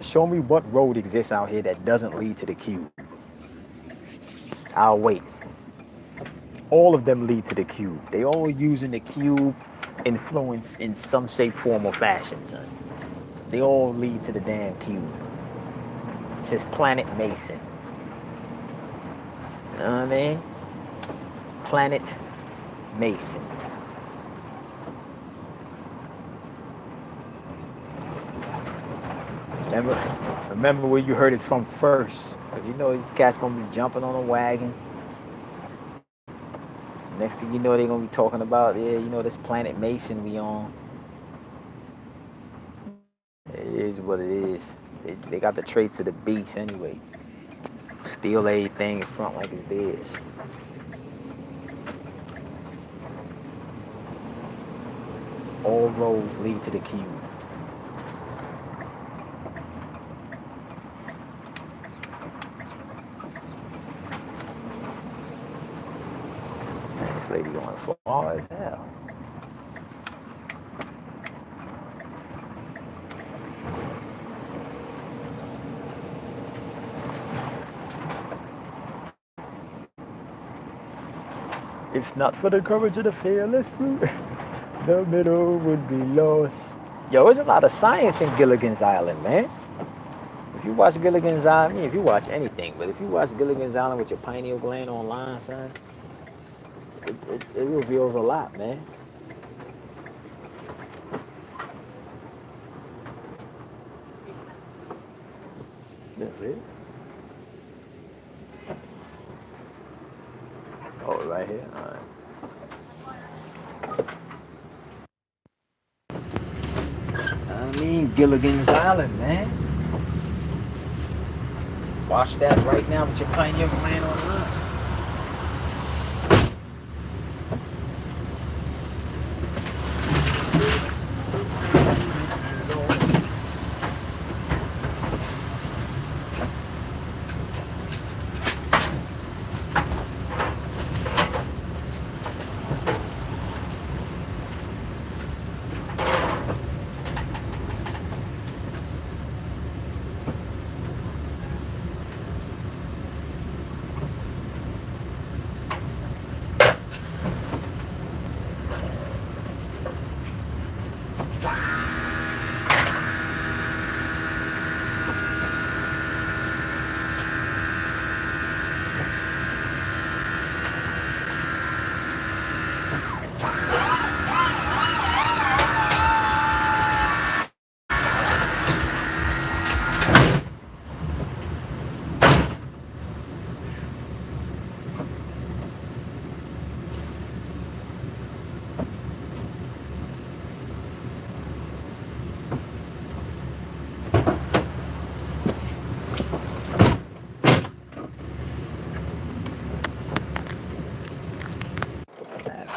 S1: Show me what road exists out here that doesn't lead to the cube. I'll wait. All of them lead to the cube. They all using the cube influence in some shape, form, or fashion, son. They all lead to the damn cube. It says Planet Mason. You know what I mean? Planet Mason. Remember where you heard it from first. Because you know these cats going to be jumping on a wagon. Next thing you know, they're going to be talking about, yeah, you know, this Planet Mason we on. It is what it is. They got the traits of the beast anyway. Steal everything in front like it's theirs. All roads lead to the cube. Man, this lady going far as hell. If not for the courage of the fearless fruit, the middle would be lost. Yo, there's a lot of science in Gilligan's Island, man. If you watch Gilligan's Island, I mean, if you watch anything, but if you watch Gilligan's Island with your pineal gland online, son, it reveals a lot, man. That's it. Oh, right here? All right. I mean, Gilligan's Island, man. Watch that right now with your pineal gland online.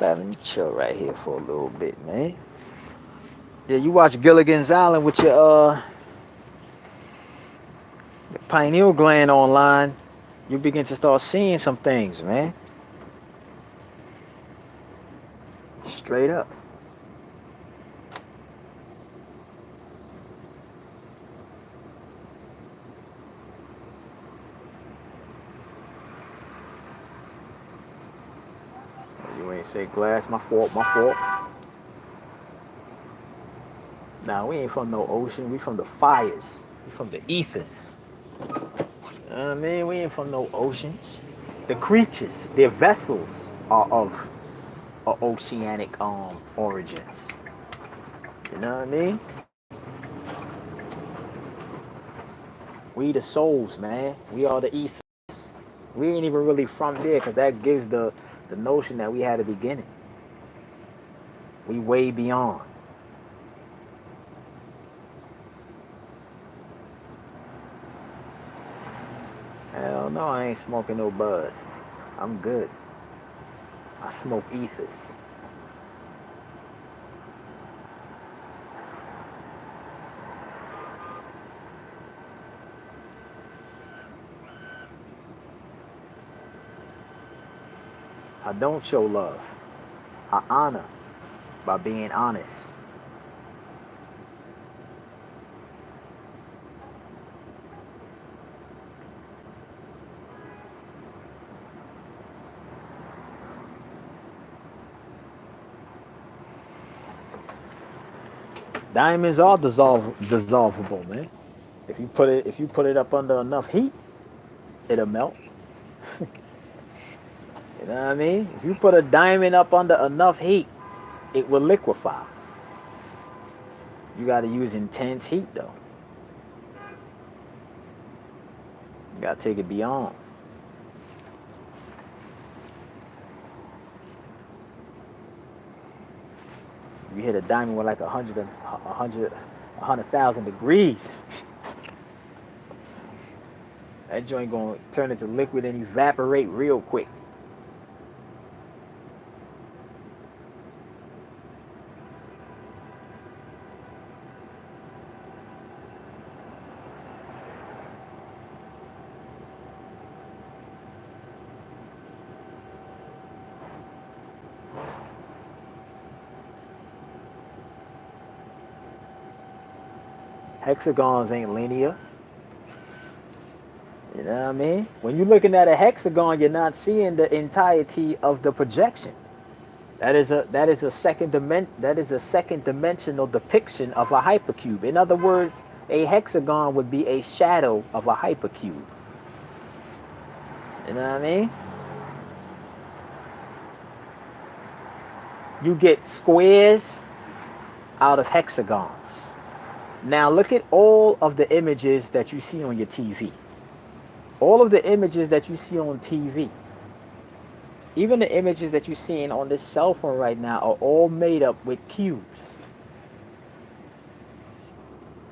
S1: Let me chill right here for a little bit, man. Yeah, you watch Gilligan's Island with your pineal gland online, you begin to start seeing some things, man. Straight up. ain't say glass. My fault. My fault. Nah, we ain't from no ocean. We from the fires. We from the ethers. I mean, we ain't from no oceans. The creatures, their vessels are of oceanic origins. You know what I mean? We the souls, man. We are the ethers. We ain't even really from there because that gives the notion that we had a beginning. We way beyond. Hell no, I ain't smoking no bud. I'm good. I smoke ethers. I don't show love. I honor by being honest. Diamonds are dissolvable, man. If you put it up under enough heat, it'll melt. You know what I mean? If you put a diamond up under enough heat, it will liquefy. You got to use intense heat though. You got to take it beyond. You hit a diamond with like 100,000 degrees. That joint gonna turn into liquid and evaporate real quick. Hexagons ain't linear. You know what I mean? When you're looking at a hexagon, you're not seeing the entirety of the projection. That is a second dimensional depiction of a hypercube. In other words, a hexagon would be a shadow of a hypercube. You know what I mean? You get squares out of hexagons. Now look at all of the images that you see on your TV. All of the images that you see on TV, even the images that you're seeing on this cell phone right now, are all made up with cubes.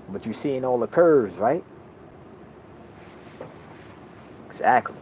S1: But you're seeing all the curves, right? Exactly.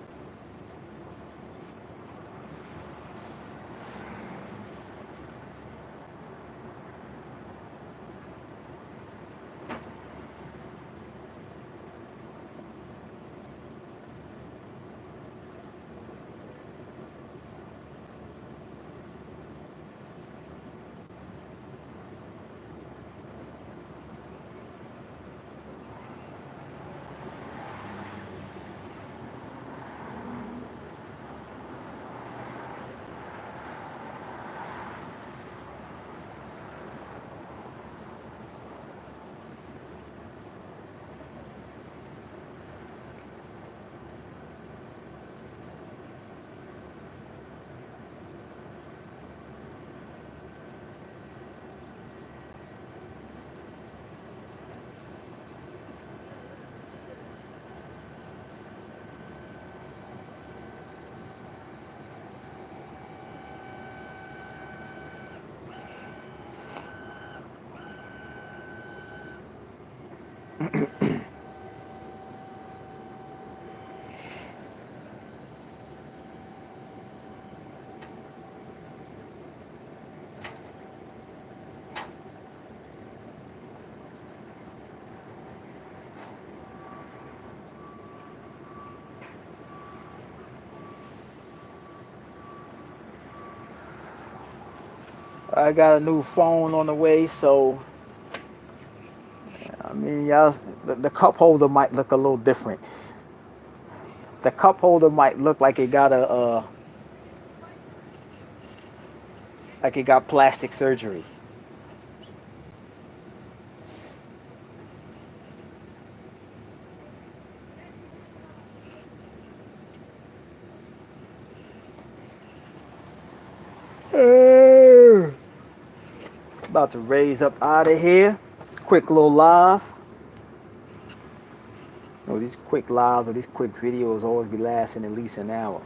S1: I got a new phone on the way, so I mean, y'all, the cup holder might look a little different. The cup holder might look like it got like it got plastic surgery. About to raise up out of here. Quick little live. You know, these quick lives or these quick videos always be lasting at least an hour.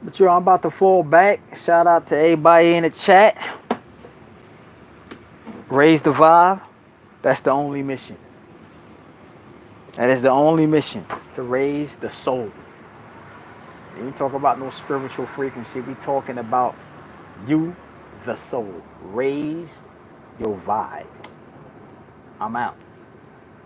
S1: But I'm about to fall back. Shout out to everybody in the chat. Raise the vibe. That's the only mission. That is the only mission, to raise the soul. We ain't talking about no spiritual frequency. We talking about you, the soul. Raise your vibe. I'm out.